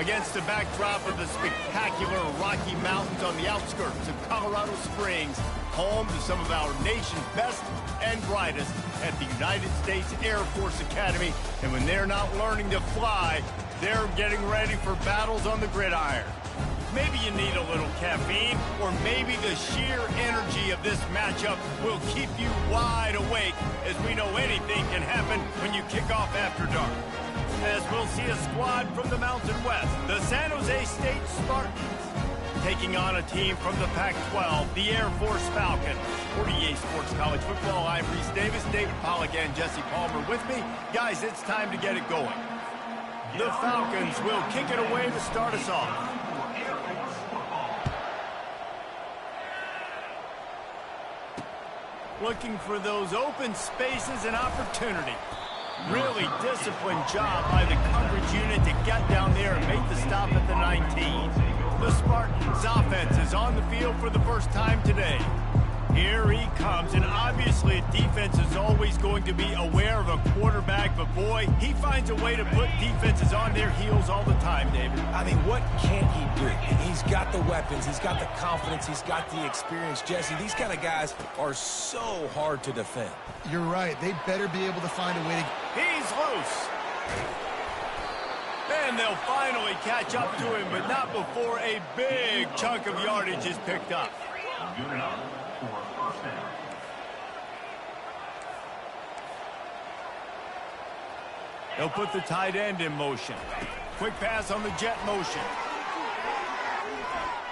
against the backdrop of the spectacular Rocky Mountains on the outskirts of Colorado Springs, home to some of our nation's best and brightest at the United States Air Force Academy. And when they're not learning to fly, they're getting ready for battles on the gridiron. Maybe you need a little caffeine, or maybe the sheer energy of this matchup will keep you wide awake, as we know anything can happen when you kick off after dark. As we'll see a squad from the Mountain West, the San Jose State Spartans, taking on a team from the Pac-12, the Air Force Falcons. For EA Sports College Football, I'm Reese Davis, David Pollack, and Jesse Palmer with me. Guys, it's time to get it going. The Falcons will kick it away to start us off. Looking for those open spaces and opportunity. Really disciplined job by the coverage unit to get down there and make the stop at the 19. The Spartans offense is on the field for the first time today. Here he comes, and obviously defense is always going to be aware of a quarterback, but boy, he finds a way to put defenses on their heels all the time, David. I mean, what can't he do? He's got the weapons, he's got the confidence, he's got the experience. Jesse, these kind of guys are so hard to defend. You're right. They better be able to find a way to... He's loose. And they'll finally catch up to him, but not before a big chunk of yardage is picked up. They'll put the tight end in motion. Quick pass on the jet motion.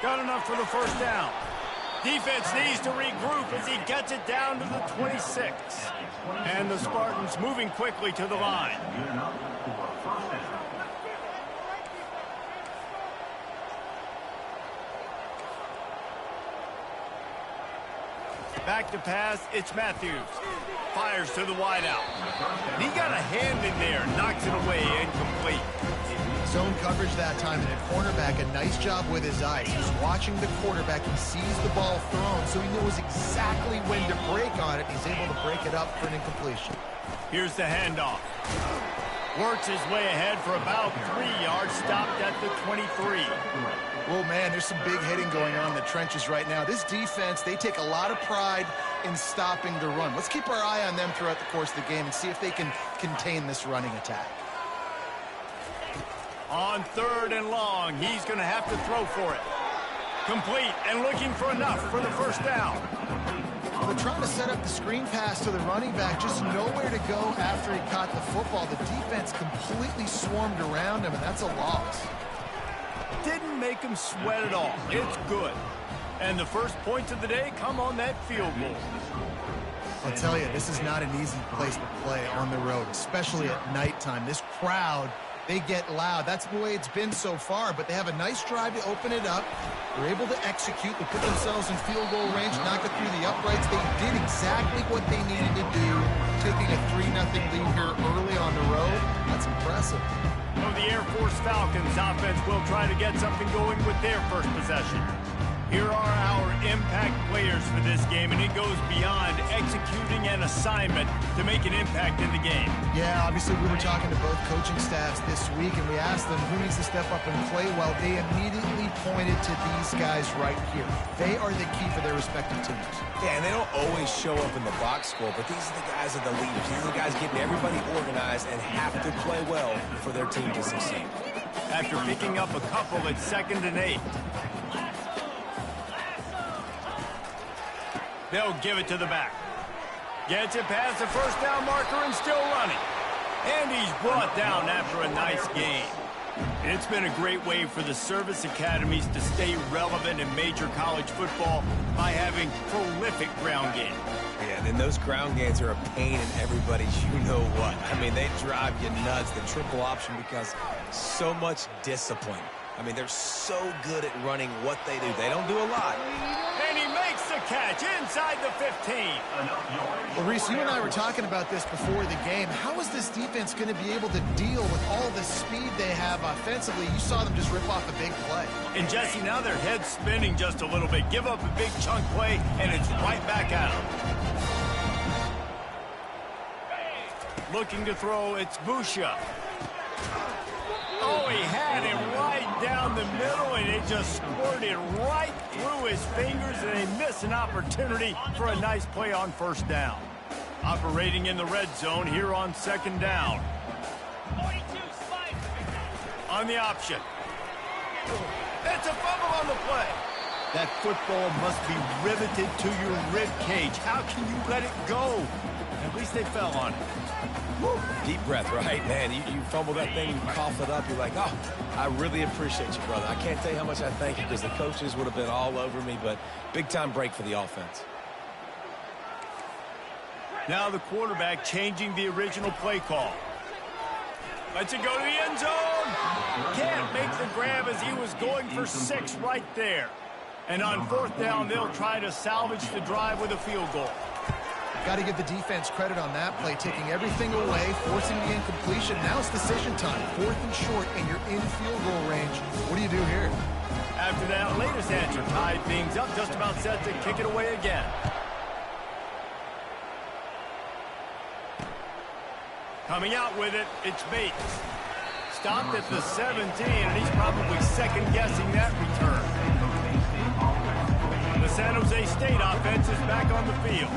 Got enough for the first down. Defense needs to regroup as he gets it down to the 26. And the Spartans moving quickly to the line. Back to pass, it's Matthews. Fires to the wideout. He got a hand in there, knocks it away, incomplete. Zone coverage that time, and a cornerback, a nice job with his eyes. He's watching the quarterback. He sees the ball thrown, so he knows exactly when to break on it. He's able to break it up for an incompletion. Here's the handoff. Works his way ahead for about 3 yards, stopped at the 23. Oh, man, there's some big hitting going on in the trenches right now. This defense, they take a lot of pride in stopping the run. Let's keep our eye on them throughout the course of the game and see if they can contain this running attack. On 3rd and long, he's going to have to throw for it. Complete and looking for enough for the first down. Well, they're trying to set up the screen pass to the running back, just nowhere to go after he caught the football. The defense completely swarmed around him, and that's a loss. Didn't make him sweat at all. It's good. And the first points of the day come on that field goal. I'll tell you, this is not an easy place to play on the road, especially at nighttime. This crowd, they get loud. That's the way it's been so far, but they have a nice drive to open it up. They're able to execute. They put themselves in field goal range, knock it through the uprights. They did exactly what they needed to do, taking a 3-0 lead here early on the road. That's impressive. So the Air Force Falcons offense will try to get something going with their first possession. Here are our impact players for this game, and it goes beyond executing an assignment to make an impact in the game. Yeah, obviously we were talking to both coaching staffs this week, and we asked them who needs to step up and play well. They immediately pointed to these guys right here. They are the key for their respective teams. Yeah, and they don't always show up in the box score, but these are the guys that are the leaders. These are the guys getting everybody organized and have to play well for their team to succeed. After picking up a couple at 2nd and 8. They'll give it to the back. Gets it past the first down marker and still running. And he's brought down after a nice gain. It's been a great way for the service academies to stay relevant in major college football by having prolific ground game. Yeah, then those ground games are a pain in everybody's you-know-what. I mean, they drive you nuts, the triple option, because so much discipline. I mean, they're so good at running what they do. They don't do a lot. And he makes the catch inside the 15. Well, Reese, you and I were talking about this before the game. How is this defense going to be able to deal with all the speed they have offensively? You saw them just rip off a big play. And, Jesse, now their head's spinning just a little bit. Give up a big chunk play, and it's right back out. Looking to throw, it's Busha. Oh, he had him right down the middle, and it just squirted right through his fingers, and they miss an opportunity for a nice play on first down. Operating in the red zone here on second down. On the option. It's a fumble on the play. That football must be riveted to your rib cage. How can you let it go? At least they fell on it. Woo. Deep breath, right, man? You fumble that thing, you cough it up, you're like, oh, I really appreciate you, brother. I can't tell you how much I thank you because the coaches would have been all over me, but big-time break for the offense. Now the quarterback changing the original play call. Lets it go to the end zone. Can't make the grab as he was going for 6 right there. And on fourth down, they'll try to salvage the drive with a field goal. Got to give the defense credit on that play, taking everything away, forcing the incompletion. Now it's decision time. 4th and short, and you're in field goal range. What do you do here? After that latest answer tied things up, just about set to kick it away again. Coming out with it, it's Bates. Stopped at the 17, and he's probably second-guessing that return. The San Jose State offense is back on the field.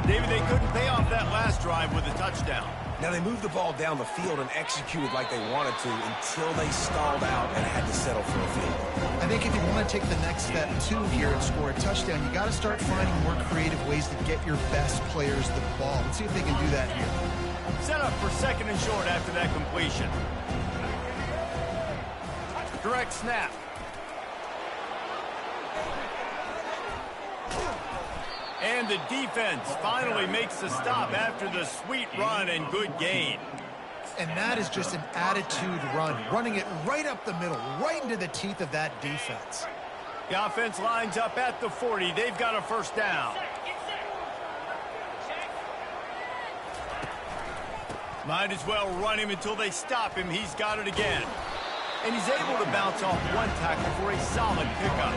David, they couldn't pay off that last drive with a touchdown. Now, they moved the ball down the field and executed like they wanted to until they stalled out and had to settle for a field goal. I think if you want to take the next step, too, here and score a touchdown, you got to start finding more creative ways to get your best players the ball. Let's see if they can do that here. Set up for 2nd and short after that completion. Direct snap. And the defense finally makes the stop after the sweet run and good gain. And that is just an attitude run, running it right up the middle, right into the teeth of that defense. The offense lines up at the 40. They've got a first down. Might as well run him until they stop him. He's got it again. And he's able to bounce off one tackle for a solid pickup.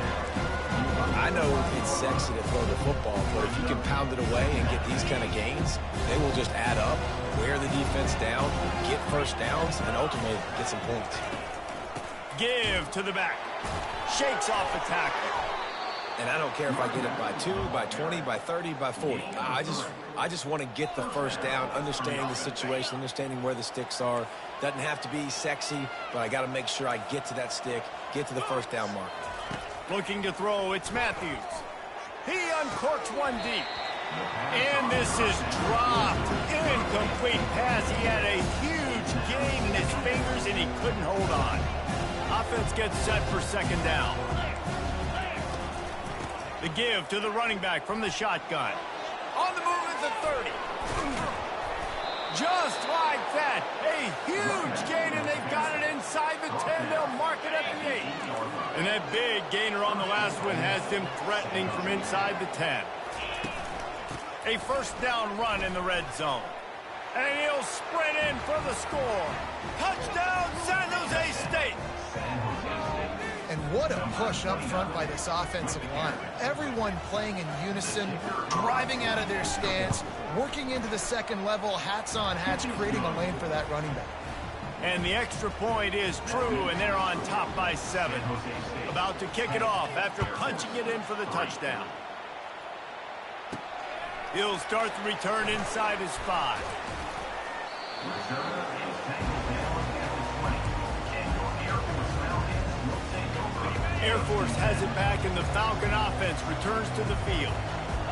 I know it's sexy to throw the football, but if you can pound it away and get these kind of gains, they will just add up, wear the defense down, get first downs, and ultimately get some points. Give to the back. Shakes off the tackle. And I don't care if I get it by 2, by 20, by 30, by 40. I just want to get the first down, understanding the situation, understanding where the sticks are. Doesn't have to be sexy, but I got to make sure I get to that stick, get to the first down mark. Looking to throw, it's Matthews. He uncorks one deep. And this is dropped. Incomplete pass. He had a huge gain in his fingers, and he couldn't hold on. Offense gets set for 2nd down. The give to the running back from the shotgun. On the move at the 30. Just like that. A huge gain, and they've got it inside the 10. They'll mark it at the 8. And that big gainer on the last one has them threatening from inside the 10. A first down run in the red zone. And he'll sprint in for the score. Touchdown, San Jose State. And what a push up front by this offensive line. Everyone playing in unison, driving out of their stance, working into the second level, hats on hats, creating a lane for that running back. And the extra point is true, and they're on top by 7. About to kick it off after punching it in for the touchdown. He'll start the return inside his 5. Air Force has it back, and the Falcon offense returns to the field.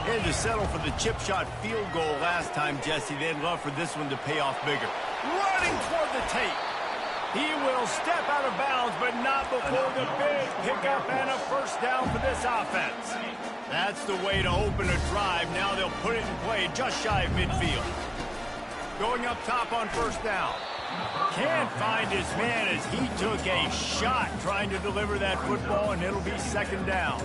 Had to settle for the chip shot field goal last time, Jesse. They'd love for this one to pay off bigger. Running toward the tape. He will step out of bounds, but not before the big pickup and a first down for this offense. That's the way to open a drive. Now they'll put it in play just shy of midfield. Going up top on first down. Can't find his man as he took a shot trying to deliver that football, and it'll be 2nd down.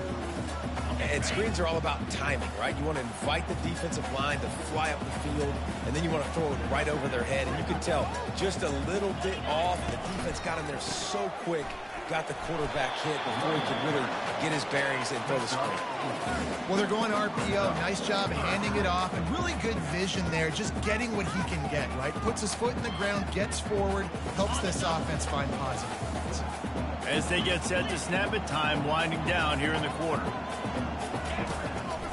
And screens are all about timing, right? You want to invite the defensive line to fly up the field, and then you want to throw it right over their head. And you can tell just a little bit off. The defense got in there so quick, got the quarterback hit before he could really get his bearings and throw the screen. Well, they're going RPO. Nice job handing it off, and really good vision there, just getting what he can get, right? Puts his foot in the ground, gets forward, helps this offense find positive points. As they get set to snap it, time winding down here in the quarter.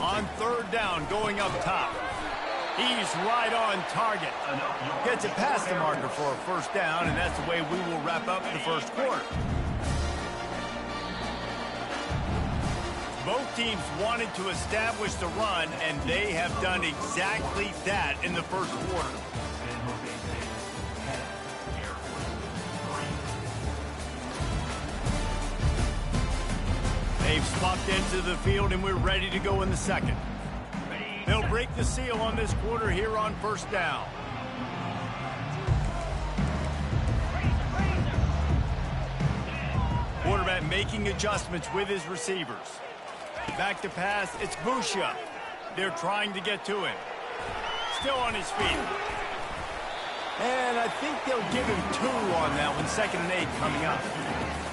On third down, going up top. He's right on target. Gets it past the marker for a first down, and that's the way we will wrap up the first quarter. Both teams wanted to establish the run, and they have done exactly that in the first quarter. They've swapped into the field, and we're ready to go in the second. They'll break the seal on this quarter here on first down. Quarterback making adjustments with his receivers. Back to pass, it's Busha. They're trying to get to him. Still on his feet. And I think they'll give him 2 on that one. 2nd and 8 coming up.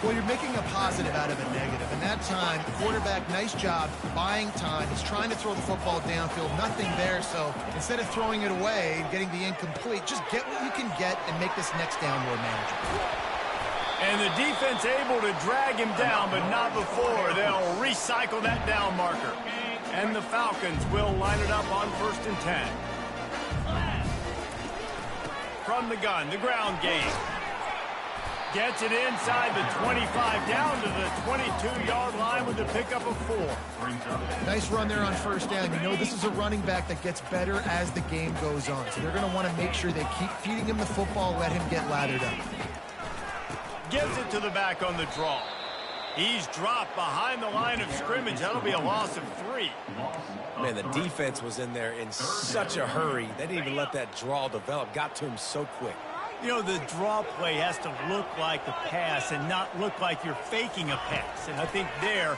Well, you're making a positive out of a negative. And that time, the quarterback, nice job, buying time. He's trying to throw the football downfield. Nothing there, so instead of throwing it away and getting the incomplete, just get what you can get and make this next down more manageable. And the defense able to drag him down, but not before. They'll recycle that down marker. And the Falcons will line it up on 1st and 10. From the gun, the ground game. Gets it inside the 25, down to the 22-yard line with a pickup of 4. Nice run there on first down. You know this is a running back that gets better as the game goes on. So they're going to want to make sure they keep feeding him the football, let him get lathered up. Gives it to the back on the draw. He's dropped behind the line of scrimmage. That'll be a loss of 3. Man, the defense was in there in such a hurry. They didn't even let that draw develop. Got to him so quick. You know, the draw play has to look like a pass and not look like you're faking a pass. And I think there,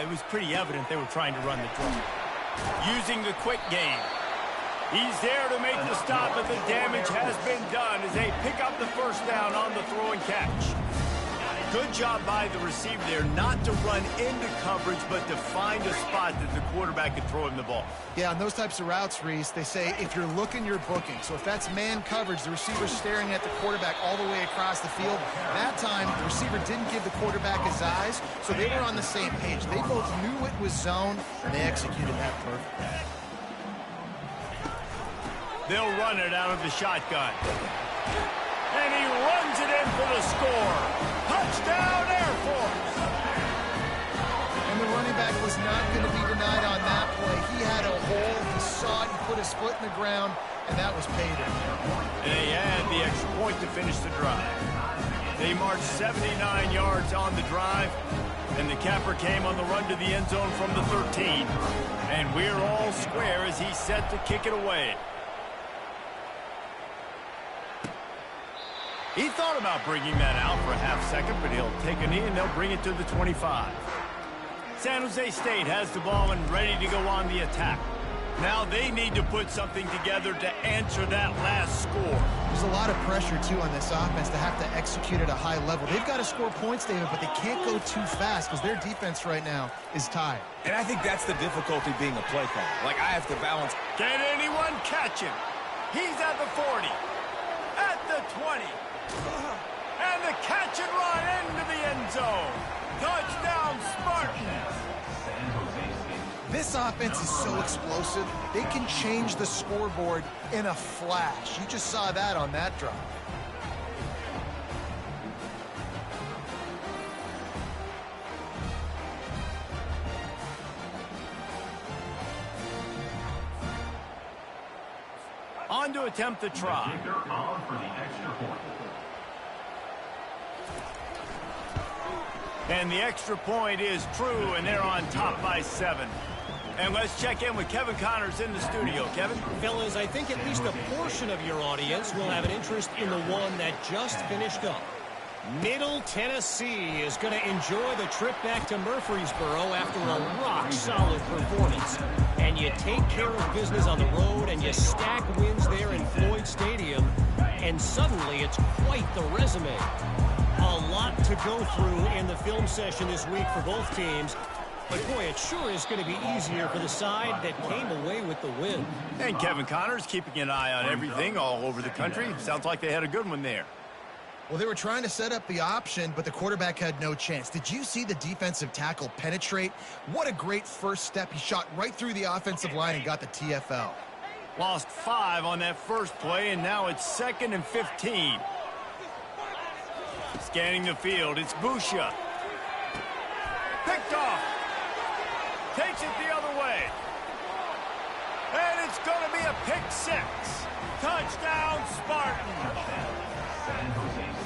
it was pretty evident they were trying to run the draw. Using the quick game. He's there to make the stop, but the damage has been done as they pick up the first down on the throw and catch. Good job by the receiver there not to run into coverage, but to find a spot that the quarterback could throw him the ball. Yeah, on those types of routes, Reese, they say if you're looking, you're booking. So if that's man coverage, the receiver's staring at the quarterback all the way across the field. That time, the receiver didn't give the quarterback his eyes, so they were on the same page. They both knew it was zone, and they executed that perfectly. They'll run it out of the shotgun. And he runs it in for the score. Touchdown, Air Force! And the running back was not going to be denied on that play. He had a hole, he saw it, he put his foot in the ground, and that was payday. And they had the extra point to finish the drive. They marched 79 yards on the drive, and the capper came on the run to the end zone from the 13. And we're all square as he's set to kick it away. He thought about bringing that out for a half second, but he'll take a knee and they'll bring it to the 25. San Jose State has the ball and ready to go on the attack. Now they need to put something together to answer that last score. There's a lot of pressure, too, on this offense to have to execute at a high level. They've got to score points, David, but they can't go too fast because their defense right now is tired. And I think that's the difficulty being a play caller. Like, I have to balance. Can anyone catch him? He's at the 40, at the 20. And the catch and run into the end zone. Touchdown, Spartans. This offense is so explosive, they can change the scoreboard in a flash. You just saw that on that drive. On to attempt the try. And the extra point is true, and they're on top by 7. And let's check in with Kevin Connors in the studio. Kevin? Fellas, I think at least a portion of your audience will have an interest in the one that just finished up. Middle Tennessee is going to enjoy the trip back to Murfreesboro after a rock-solid performance. And you take care of business on the road, and you stack wins there in Floyd Stadium, and suddenly it's quite the resume. A lot to go through in the film session this week for both teams. But, boy, it sure is going to be easier for the side that came away with the win. And Kevin Connors keeping an eye on everything all over the country. Sounds like they had a good one there. Well, they were trying to set up the option, but the quarterback had no chance. Did you see the defensive tackle penetrate? What a great first step. He shot right through the offensive line and got the TFL. Lost 5 on that first play, and now it's 2nd and 15. Scanning the field, it's Busha. Picked off. Takes it the other way. And it's going to be a pick 6. Touchdown, Spartans.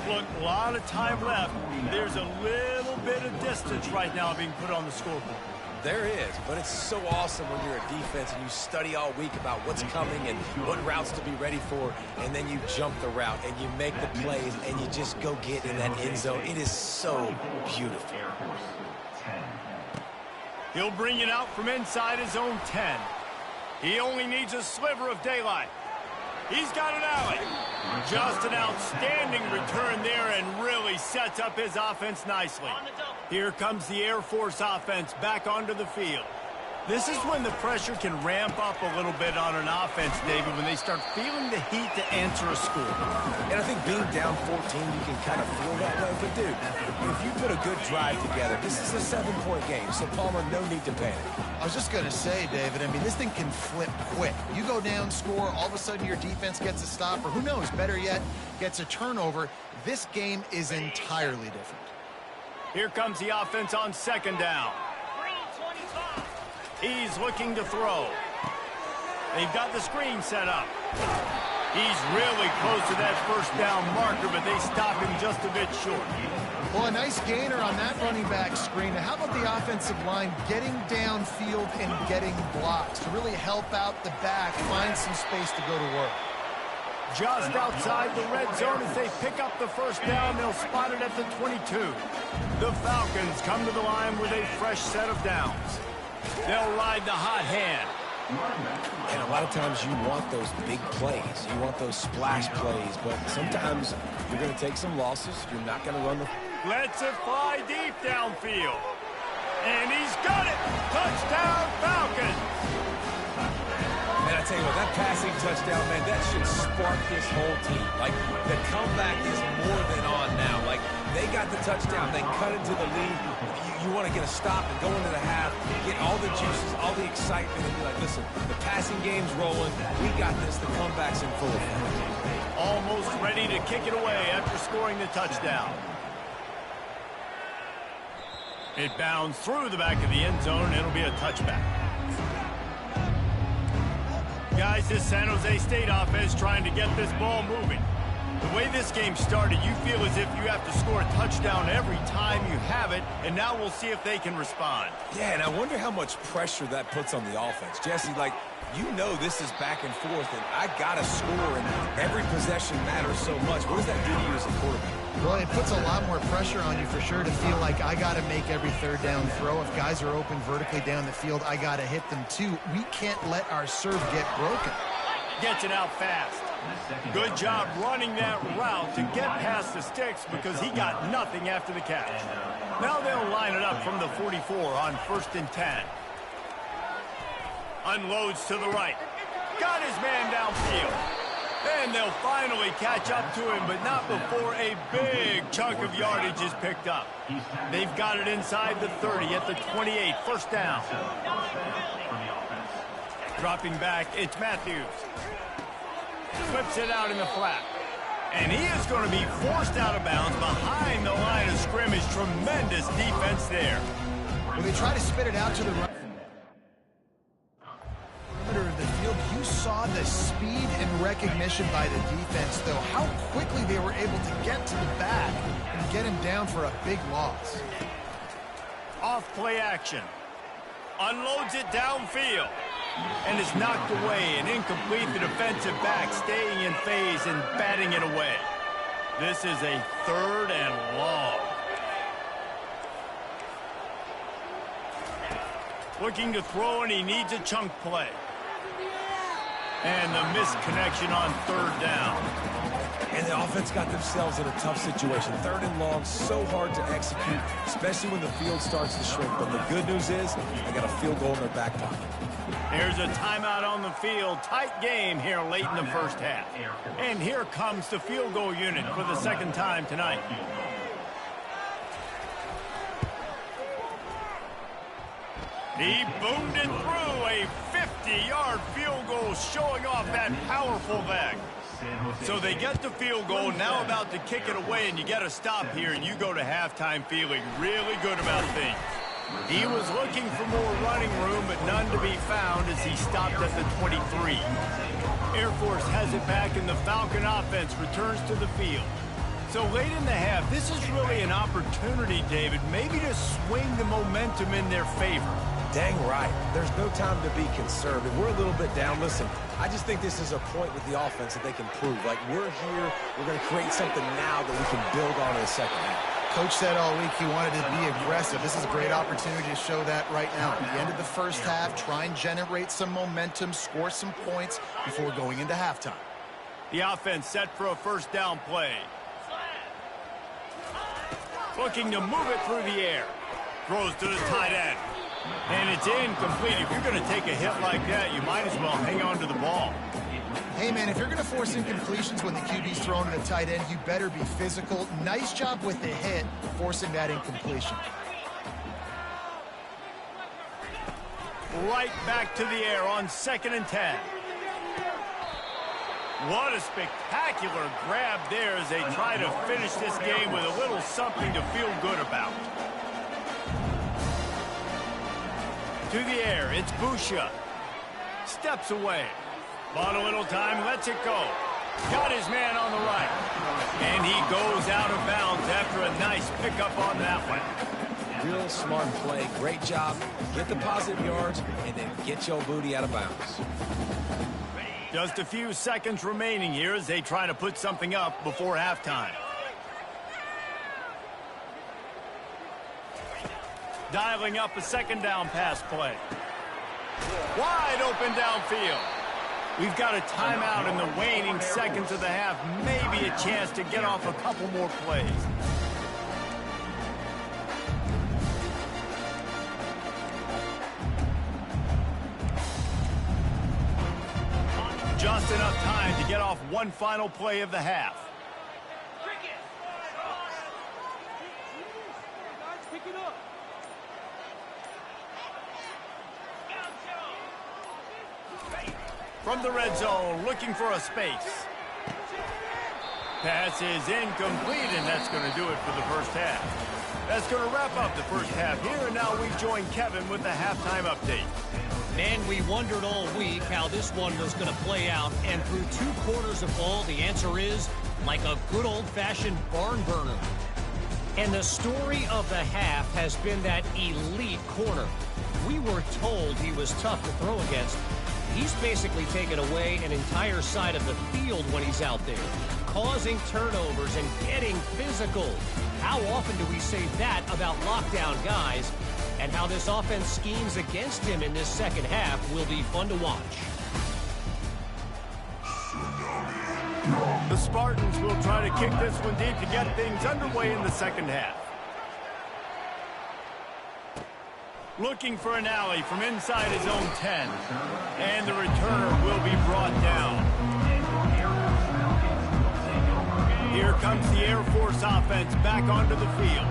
Look, a lot of time left. There's a little bit of distance right now being put on the scoreboard. There is, but it's so awesome when you're a defense and you study all week about what's coming and what routes to be ready for, and then you jump the route and you make the plays and you just go get in that end zone. It is so beautiful. He'll bring it out from inside his own 10. He only needs a sliver of daylight. He's got an alley. Just an outstanding return there and really sets up his offense nicely. Here comes the Air Force offense back onto the field. This is when the pressure can ramp up a little bit on an offense, David, when they start feeling the heat to answer a score. And I think being down 14, you can kind of feel that way. But, dude, if you put a good drive together, this is a 7-point game, so Palmer, no need to panic. I was just going to say, David, I mean, this thing can flip quick. You go down, score, all of a sudden your defense gets a stop, or who knows, better yet, gets a turnover. This game is entirely different. Here comes the offense on 2nd down. He's looking to throw. They've got the screen set up. He's really close to that first down marker, but they stop him just a bit short. Well, a nice gainer on that running back screen. Now, how about the offensive line getting downfield and getting blocks to really help out the back, find some space to go to work? Just outside the red zone as they pick up the first down. They'll spot it at the 22. The Falcons come to the line with a fresh set of downs. They'll ride the hot hand. And a lot of times you want those big plays. You want those splash plays. But sometimes you're going to take some losses. You're not going to run the... Lets it fly deep downfield. And he's got it. Touchdown, Falcons. Man, I tell you what, that passing touchdown, man, that should spark this whole team. Like, the comeback is more than on now. Like, they got the touchdown. They cut into the lead. You want to get a stop and go into the half, get all the juices, all the excitement, and be like, listen, the passing game's rolling. We got this. The comeback's in full effect. Almost ready to kick it away after scoring the touchdown. It bounds through the back of the end zone, and it'll be a touchback. Guys, this San Jose State offense trying to get this ball moving. The way this game started, you feel as if you have to score a touchdown every time you have it, and now we'll see if they can respond. Yeah, and I wonder how much pressure that puts on the offense. Jesse, like, you know this is back and forth, and I got to score, and every possession matters so much. What does that do to you as a quarterback? Well, it puts a lot more pressure on you for sure to feel like I got to make every third down throw. If guys are open vertically down the field, I got to hit them too. We can't let our serve get broken. Gets it out fast. Good job running that route to get past the sticks because he got nothing after the catch. Now they'll line it up from the 44 on 1st and 10. Unloads to the right. Got his man downfield. And they'll finally catch up to him, but not before a big chunk of yardage is picked up. They've got it inside the 30 at the 28. First down. Dropping back, it's Matthews. Flips it out in the flat. And he is going to be forced out of bounds behind the line of scrimmage. Tremendous defense there. When they try to spit it out to the right of the field, you saw the speed and recognition by the defense, though. How quickly they were able to get to the back and get him down for a big loss. Off play action. Unloads it downfield. And is knocked away and incomplete. The defensive back staying in phase and batting it away. This is a 3rd and long. Looking to throw, and he needs a chunk play. And the missed connection on 3rd down. And the offense got themselves in a tough situation. 3rd and long, so hard to execute, especially when the field starts to shrink. But the good news is they got a field goal in their back pocket. Here's a timeout on the field. Tight game here late in the first half. And here comes the field goal unit for the 2nd time tonight. He boomed it through. A 50-yard field goal showing off that powerful leg. So they get the field goal, now about to kick it away, and you get a stop here, and you go to halftime feeling really good about things. He was looking for more running room, but none to be found as he stopped at the 23. Air Force has it back, and the Falcon offense returns to the field. So late in the half, this is really an opportunity, David, maybe to swing the momentum in their favor. Dang right. There's no time to be conservative. We're a little bit down. Listen, I just think this is a point with the offense that they can prove. Like, we're here, we're going to create something now that we can build on in the second half. Coach said all week he wanted to be aggressive. This is a great opportunity to show that right now. At the end of the first half, try and generate some momentum, score some points before going into halftime. The offense set for a 1st down play. Looking to move it through the air. Throws to the tight end. And it's incomplete. If you're going to take a hit like that, you might as well hang on to the ball. Hey, man, if you're going to force incompletions when the QB's throwing to the tight end, you better be physical. Nice job with the hit, forcing that incompletion. Right back to the air on 2nd and 10. What a spectacular grab there as they try to finish this game with a little something to feel good about. To the air, it's Busha. Steps away. Bought a little time, lets it go. Got his man on the right. And he goes out of bounds after a nice pickup on that one. Real smart play. Great job. Get the positive yards, and then get your booty out of bounds. Just a few seconds remaining here as they try to put something up before halftime. Dialing up a 2nd down pass play. Wide open downfield. We've got a timeout in the waning seconds of the half. Maybe a chance to get off a couple more plays. Just enough time to get off one final play of the half. From the red zone, looking for a space. Pass is incomplete, and that's going to do it for the first half. That's going to wrap up the first half here, and now we join Kevin with the halftime update. Man, we wondered all week how this one was going to play out, and through 2 quarters of ball, the answer is like a good old-fashioned barn burner. And the story of the half has been that elite corner. We were told he was tough to throw against. He's basically taken away an entire side of the field when he's out there, causing turnovers and getting physical. How often do we say that about lockdown guys? And how this offense schemes against him in this second half will be fun to watch. The Spartans will try to kick this one deep to get things underway in the second half. Looking for an alley from inside his own 10. And the returner will be brought down. Here comes the Air Force offense back onto the field.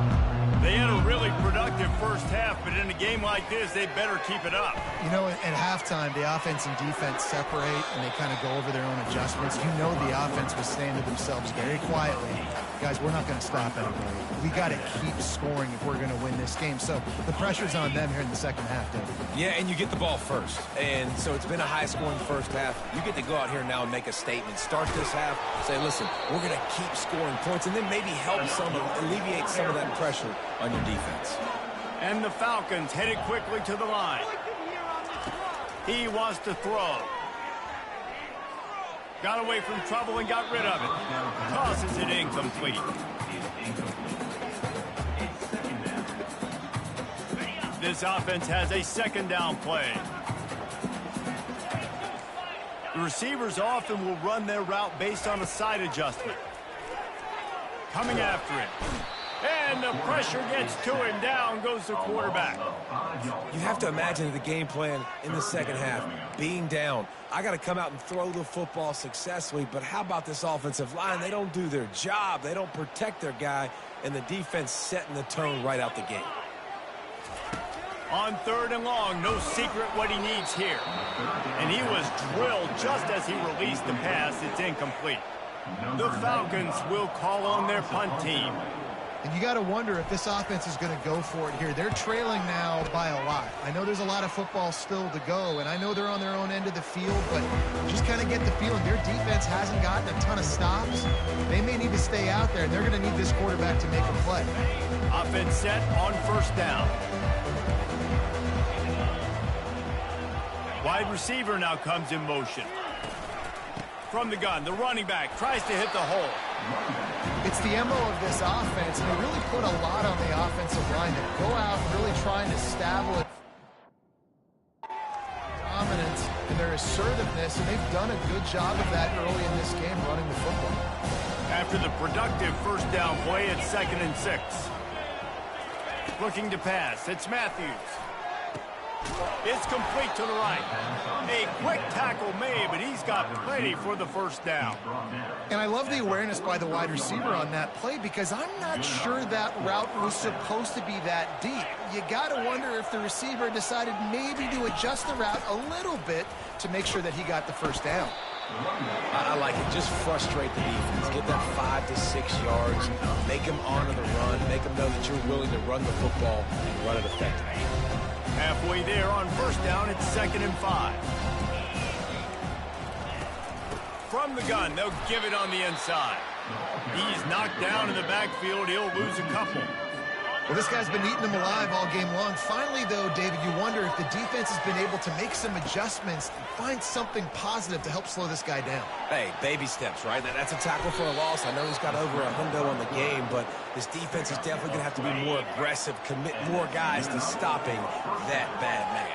They had a really productive first half, but in a game like this, they better keep it up. You know, at halftime, the offense and defense separate, and they kind of go over their own adjustments. You know the offense was saying to themselves very quietly, guys, we're not going to stop anybody. We got to keep scoring if we're going to win this game. So the pressure's on them here in the second half, David. Yeah, and you get the ball first. And so it's been a high-scoring first half. You get to go out here now and make a statement. Start this half, say, listen, we're going to keep scoring points, and then maybe help alleviate some of that pressure on your defense. And the Falcons headed quickly to the line. He wants to throw. Got away from trouble and got rid of it. Tosses it incomplete. This offense has a 2nd down play. The receivers often will run their route based on a side adjustment. coming after him. And the pressure gets to him. Down goes the quarterback. You have to imagine the game plan in the second half. Being down, I got to come out and throw the football successfully. But how about this offensive line? They don't do their job. They don't protect their guy. And the defense setting the tone right out the gate. On 3rd and long, no secret what he needs here. And he was drilled just as he released the pass. It's incomplete. The Falcons will call on their punt team. And you got to wonder if this offense is going to go for it here. They're trailing now by a lot. I know there's a lot of football still to go, and I know they're on their own end of the field, but just kind of get the feeling their defense hasn't gotten a ton of stops. They may need to stay out there, and they're going to need this quarterback to make a play. Offense set on 1st down. Wide receiver now comes in motion. From the gun, the running back tries to hit the hole. It's the MO of this offense, and they really put a lot on the offensive line to go out and really trying to establish dominance and their assertiveness, and they've done a good job of that early in this game running the football. After the productive 1st down play, it's 2nd and 6. Looking to pass, it's Matthews. It's complete to the right. A quick tackle made, but he's got plenty for the 1st down. And I love the awareness by the wide receiver on that play because I'm not sure that route was supposed to be that deep. You got to wonder if the receiver decided maybe to adjust the route a little bit to make sure that he got the 1st down. I like it. Just frustrate the defense. Get that 5 to 6 yards. Make them honor the run. Make them know that you're willing to run the football and run it effectively. Halfway there on 1st down, it's 2nd and 5. From the gun, they'll give it on the inside. He's knocked down in the backfield. He'll lose a couple. Well, this guy's been eating them alive all game long. Finally, though, David, you wonder if the defense has been able to make some adjustments and find something positive to help slow this guy down. Hey, baby steps, right? That's a tackle for a loss. I know he's got over a hundo on the game, but this defense is definitely going to have to be more aggressive, commit more guys to stopping that bad man.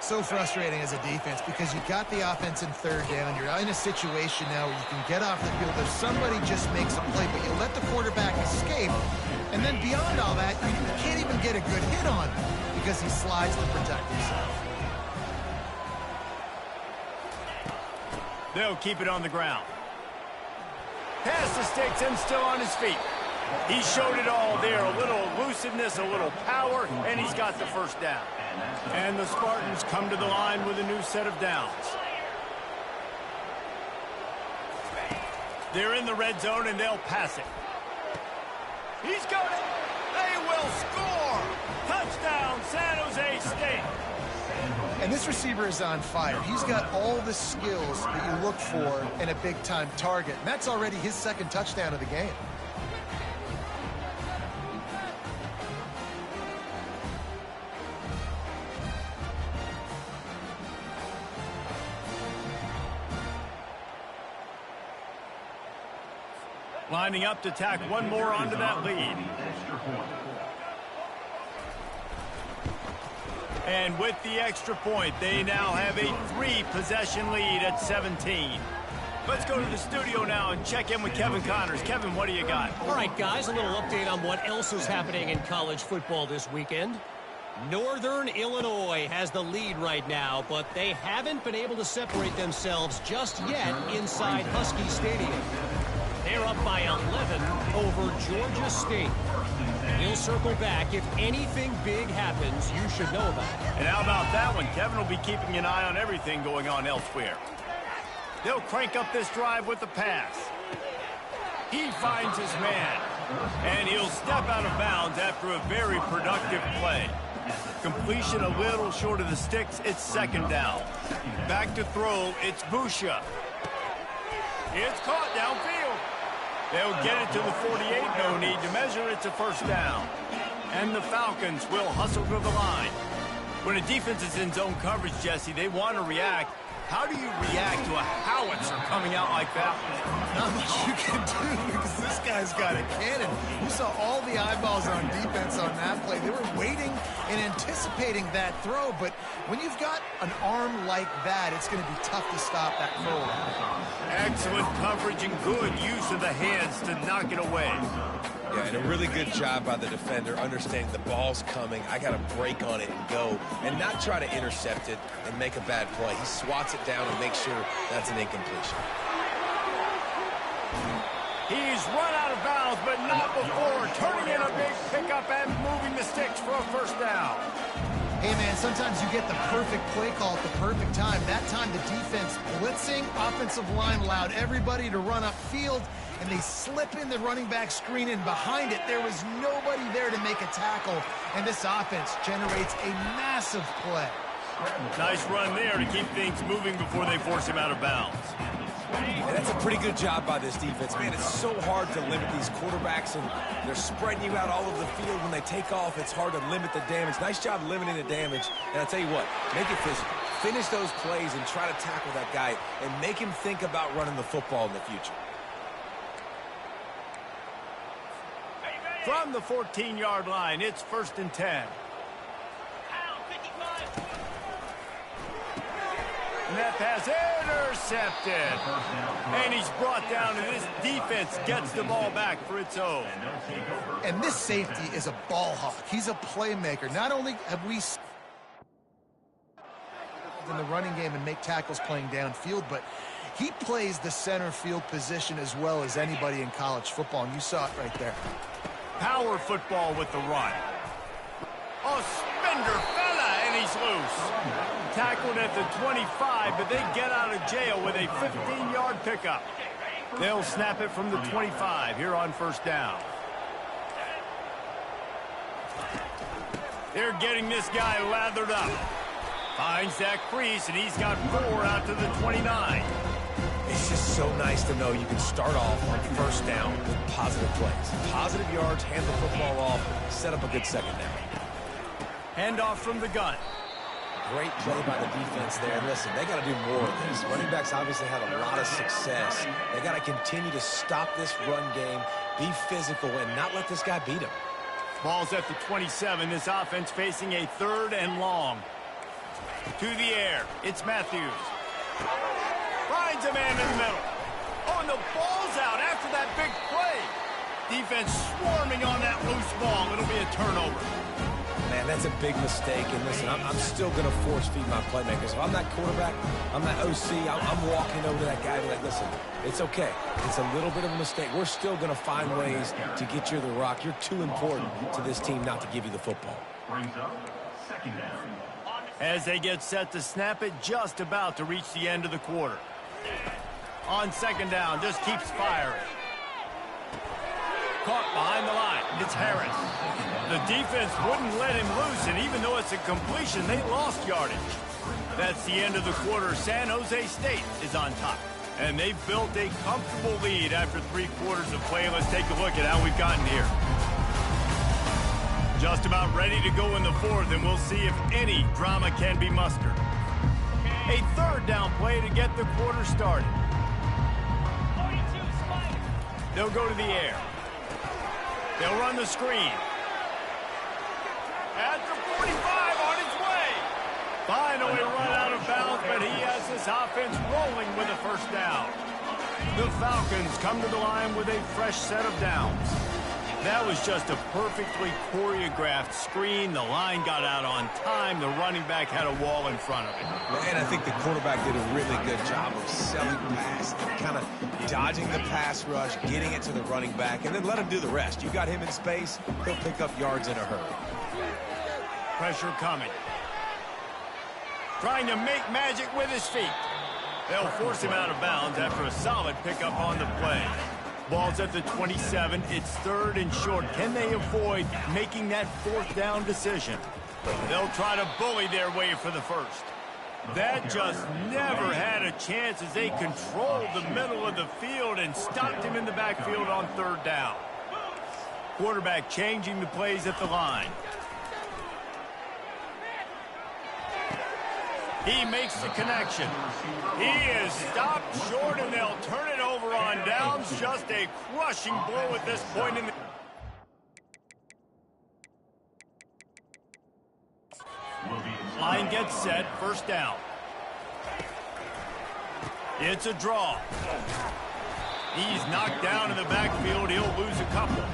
So frustrating as a defense because you got the offense in 3rd down. You're in a situation now where you can get off the field. If somebody just makes a play, but you let the quarterback escape, and then beyond all that, you can't even get a good hit on him because he slides to protect himself. They'll keep it on the ground. Pass the sticks and still on his feet. He showed it all there. A little elusiveness, a little power, and he's got the 1st down. And the Spartans come to the line with a new set of downs. They're in the red zone, and they'll pass it. He's got it. They will score. Touchdown, San Jose State. And this receiver is on fire. He's got all the skills that you look for in a big-time target. And that's already his 2nd touchdown of the game. Lining up to tack one more onto that lead. And with the extra point, they now have a 3-possession lead at 17. Let's go to the studio now and check in with Kevin Connors. Kevin, what do you got? All right, guys, a little update on what else is happening in college football this weekend. Northern Illinois has the lead right now, but they haven't been able to separate themselves just yet inside Husky Stadium. They're up by 11 over Georgia State. We'll circle back. If anything big happens, you should know about it. And how about that one? Kevin will be keeping an eye on everything going on elsewhere. They'll crank up this drive with the pass. He finds his man, and he'll step out of bounds after a very productive play. Completion a little short of the sticks. It's 2nd down. Back to throw. It's Busha. It's caught downfield. They'll get it to the 48. No need to measure. It's a 1st down. And the Falcons will hustle to the line. When a defense is in zone coverage, Jesse, they want to react. How do you react to a howitzer coming out like that? Not much you can do because this guy's got a cannon. You saw all the eyeballs on defense on that play. They were waiting and anticipating that throw, but when you've got an arm like that, it's going to be tough to stop that curl. Excellent coverage and good use of the hands to knock it away. Yeah, and a really good job by the defender understanding the ball's coming. I got to break on it and go and not try to intercept it and make a bad play. He swats it down and makes sure that's an incompletion. He's run out of bounds, but not before turning in a big pickup and moving the sticks for a first down. Hey, man, sometimes you get the perfect play call at the perfect time. That time the defense blitzing, offensive line allowed everybody to run upfield, and they slip in the running back screen, and behind it, there was nobody there to make a tackle, and this offense generates a massive play. Nice run there to keep things moving before they force him out of bounds. And that's a pretty good job by this defense. Man, it's so hard to limit these quarterbacks, and they're spreading you out all over the field. When they take off, it's hard to limit the damage. Nice job limiting the damage. And I'll tell you what, make it physical. Finish those plays and try to tackle that guy and make him think about running the football in the future. From the 14-yard line, it's 1st and 10. And that pass intercepted. And he's brought down, and this defense gets the ball back for its own. And this safety is a ball hawk. He's a playmaker. Not only have we in the running game and make tackles playing downfield, but he plays the center field position as well as anybody in college football, and you saw it right there. Power football with the run. Oh, spender fella, and he's loose. Tackled at the 25, but they get out of jail with a 15-yard pickup. They'll snap it from the 25 here on 1st down. They're getting this guy lathered up. Finds that crease, and he's got 4 out to the 29. It's just so nice to know you can start off on 1st down with positive plays. Positive yards, hand the football off, set up a good 2nd down. Handoff from the gun. Great play by the defense there. And listen, they got to do more of this. Running backs obviously had a lot of success. They got to continue to stop this run game, be physical, and not let this guy beat him. Ball's at the 27. This offense facing a 3rd and long. To the air. It's Matthews. Finds a man in the middle. Oh, and the ball's out after that big play. Defense swarming on that loose ball. It'll be a turnover. Man, that's a big mistake. And listen, I'm still going to force feed my playmakers. If I'm that quarterback, I'm that OC, I'm walking over to that guy and be like, listen, it's okay. It's a little bit of a mistake. We're still going to find ways to get you the rock. You're too important to this team not to give you the football. As they get set to snap it, just about to reach the end of the quarter. On 2nd down, just keeps firing. Caught behind the line. It's Harris. The defense wouldn't let him loose, and even though it's a completion, they lost yardage. That's the end of the quarter. San Jose State is on top. And they've built a comfortable lead after 3 quarters of play. Let's take a look at how we've gotten here. Just about ready to go in the 4th, and we'll see if any drama can be mustered. A 3rd down play to get the quarter started. They'll go to the air. They'll run the screen. At the 45, on its way. Finally run out of bounds, but he has this offense rolling with a 1st down. The Falcons come to the line with a fresh set of downs. That was just a perfectly choreographed screen. The line got out on time. The running back had a wall in front of him. And I think the quarterback did a really good job of selling pass, kind of dodging the pass rush, getting it to the running back, and then let him do the rest. You got him in space, he'll pick up yards in a hurry. Pressure coming. Trying to make magic with his feet. They'll force him out of bounds after a solid pickup on the play. Ball's at the 27. It's 3rd and short. Can they avoid making that 4th down decision? They'll try to bully their way for the 1st. That just never had a chance as they controlled the middle of the field and stopped him in the backfield on 3rd down. Quarterback changing the plays at the line. He makes the connection. He is stopped short, and they'll turn it over on downs. Just a crushing blow at this point in the... Line gets set, first down. It's a draw. He's knocked down in the backfield. He'll lose a couple.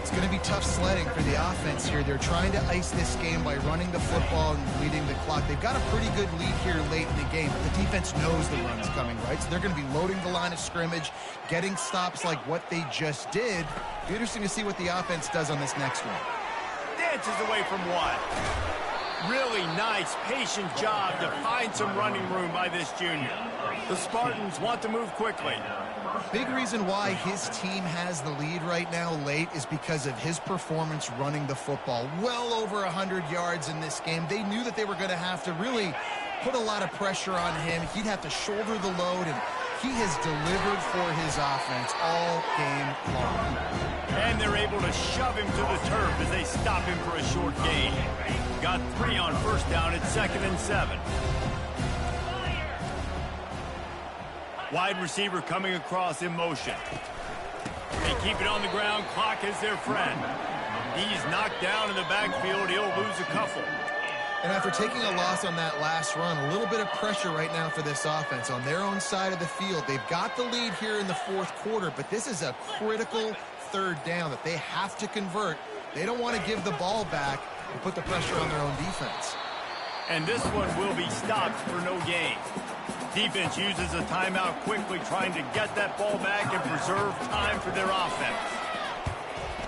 It's going to be tough sledding for the offense here. They're trying to ice this game by running the football and leading the clock. They've got a pretty good lead here late in the game, but the defense knows the run's coming, right? So they're going to be loading the line of scrimmage, getting stops like what they just did. It'll be interesting to see what the offense does on this next one. Dances away from one. Really nice, patient job to find some running room by this junior. The Spartans want to move quickly. Big reason why his team has the lead right now late is because of his performance running the football. Well over 100 yards in this game. They knew that they were going to have to really put a lot of pressure on him. He'd have to shoulder the load, and he has delivered for his offense all game long. And they're able to shove him to the turf as they stop him for a short gain. Got 3 on first down at 2nd and 7. Wide receiver coming across in motion. They keep it on the ground. Clock is their friend. He's knocked down in the backfield. He'll lose a couple. And after taking a loss on that last run, a little bit of pressure right now for this offense on their own side of the field. They've got the lead here in the fourth quarter, but this is a critical third down that they have to convert. They don't want to give the ball back and put the pressure on their own defense. And this one will be stopped for no gain. Defense uses a timeout quickly, trying to get that ball back and preserve time for their offense.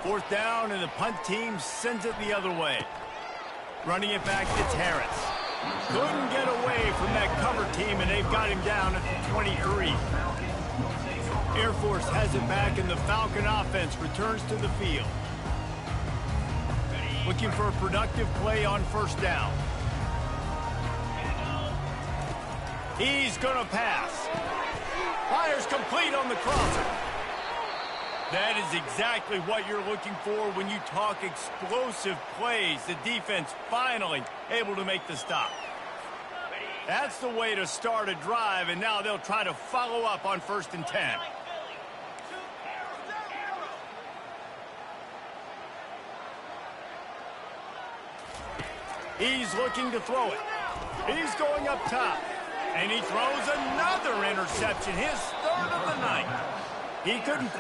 Fourth down, and the punt team sends it the other way. Running it back, it's Harris. Couldn't get away from that cover team, and they've got him down at the 23. Air Force has it back, and the Falcon offense returns to the field. Looking for a productive play on first down. He's going to pass. Fires complete on the crosser. That is exactly what you're looking for when you talk explosive plays. The defense finally able to make the stop. That's the way to start a drive, and now they'll try to follow up on 1st and 10. He's looking to throw it. He's going up top. And he throws another interception, his 3rd of the night. He couldn't